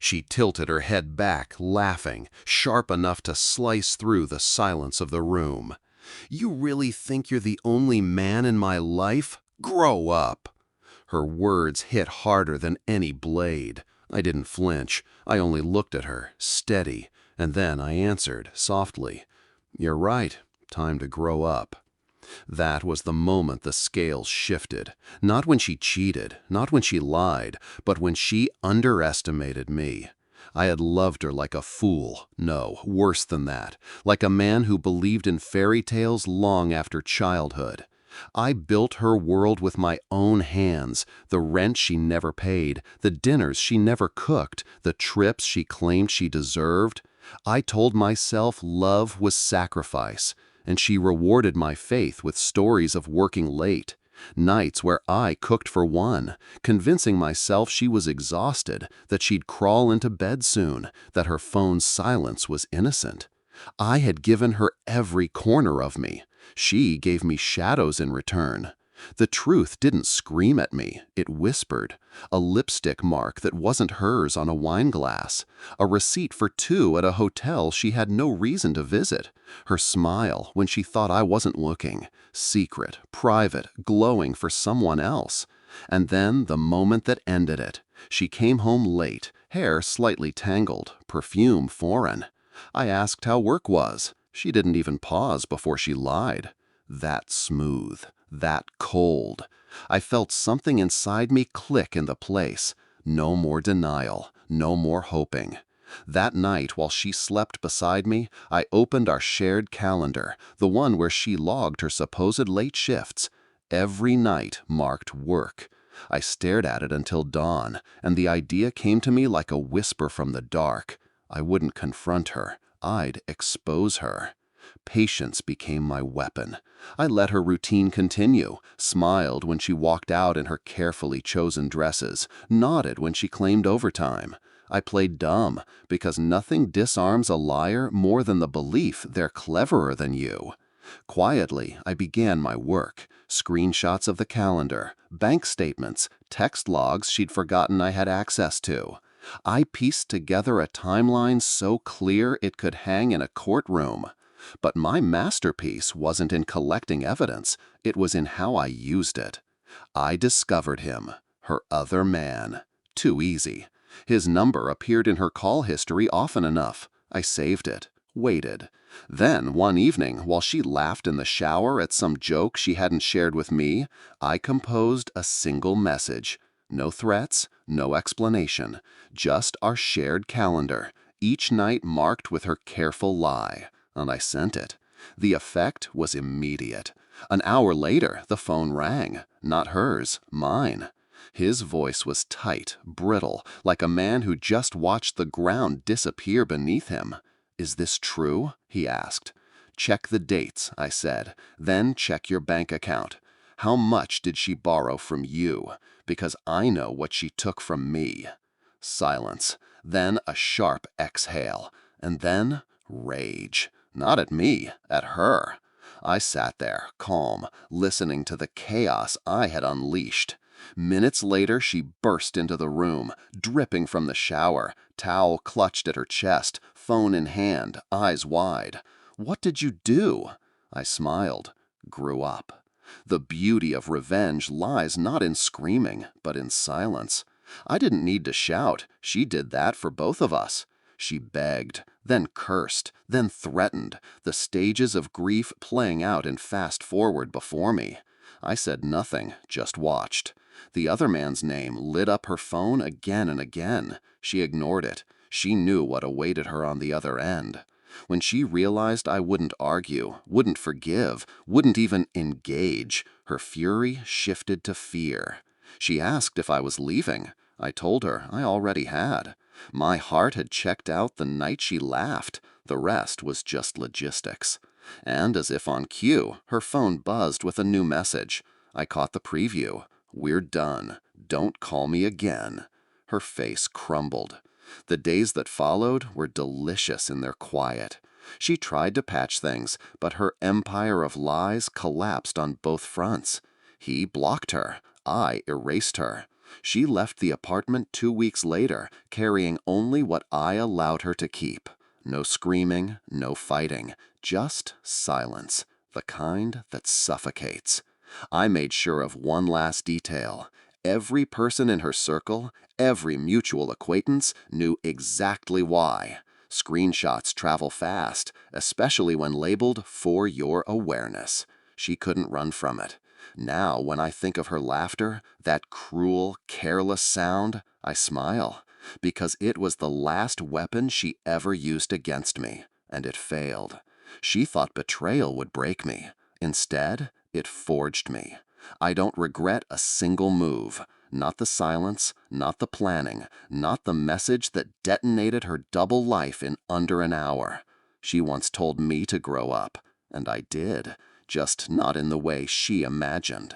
She tilted her head back, laughing, sharp enough to slice through the silence of the room. "You really think you're the only man in my life? Grow up!" Her words hit harder than any blade. I didn't flinch. I only looked at her, steady, and then I answered, softly, "You're right. Time to grow up." That was the moment the scales shifted. Not when she cheated, not when she lied, but when she underestimated me. I had loved her like a fool, no, worse than that, like a man who believed in fairy tales long after childhood. I built her world with my own hands, the rent she never paid, the dinners she never cooked, the trips she claimed she deserved. I told myself love was sacrifice, and she rewarded my faith with stories of working late, nights where I cooked for one, convincing myself she was exhausted, that she'd crawl into bed soon, that her phone's silence was innocent. I had given her every corner of me. She gave me shadows in return. The truth didn't scream at me, it whispered. A lipstick mark that wasn't hers on a wine glass. A receipt for two at a hotel she had no reason to visit. Her smile when she thought I wasn't looking. Secret, private, glowing for someone else. And then the moment that ended it. She came home late, hair slightly tangled, perfume foreign. I asked how work was. She didn't even pause before she lied. That smooth, that cold. I felt something inside me click in the place. No more denial, no more hoping. That night, while she slept beside me, I opened our shared calendar, the one where she logged her supposed late shifts. Every night marked work. I stared at it until dawn, and the idea came to me like a whisper from the dark. I wouldn't confront her. I'd expose her. Patience became my weapon. I let her routine continue, smiled when she walked out in her carefully chosen dresses, nodded when she claimed overtime. I played dumb, because nothing disarms a liar more than the belief they're cleverer than you. Quietly, I began my work. Screenshots of the calendar, bank statements, text logs she'd forgotten I had access to. I pieced together a timeline so clear it could hang in a courtroom. But my masterpiece wasn't in collecting evidence, it was in how I used it. I discovered him, her other man. Too easy. His number appeared in her call history often enough. I saved it, waited. Then, one evening, while she laughed in the shower at some joke she hadn't shared with me, I composed a single message. No threats, no explanation, just our shared calendar, each night marked with her careful lie. And I sent it. The effect was immediate. An hour later, the phone rang. Not hers, mine. His voice was tight, brittle, like a man who just watched the ground disappear beneath him. "Is this true?" he asked. "Check the dates," I said. "Then check your bank account. How much did she borrow from you? Because I know what she took from me." Silence. Then a sharp exhale. And then rage. Not at me, at her. I sat there, calm, listening to the chaos I had unleashed. Minutes later, she burst into the room, dripping from the shower, towel clutched at her chest, phone in hand, eyes wide. "What did you do?" I smiled. "Grew up." The beauty of revenge lies not in screaming, but in silence. I didn't need to shout. She did that for both of us. She begged, then cursed, then threatened, the stages of grief playing out in fast forward before me. I said nothing, just watched. The other man's name lit up her phone again and again. She ignored it. She knew what awaited her on the other end. When she realized I wouldn't argue, wouldn't forgive, wouldn't even engage, her fury shifted to fear. She asked if I was leaving. I told her I already had. My heart had checked out the night she laughed. The rest was just logistics. And as if on cue, her phone buzzed with a new message. I caught the preview. "We're done. Don't call me again." Her face crumbled. The days that followed were delicious in their quiet. She tried to patch things, but her empire of lies collapsed on both fronts. He blocked her. I erased her. She left the apartment 2 weeks later, carrying only what I allowed her to keep. No screaming, no fighting, just silence, the kind that suffocates. I made sure of one last detail. Every person in her circle, every mutual acquaintance knew exactly why. Screenshots travel fast, especially when labeled "for your awareness." She couldn't run from it. Now, when I think of her laughter, that cruel, careless sound, I smile, because it was the last weapon she ever used against me, and it failed. She thought betrayal would break me. Instead, it forged me. I don't regret a single move. Not the silence, not the planning, not the message that detonated her double life in under an hour. She once told me to grow up, and I did, just not in the way she imagined.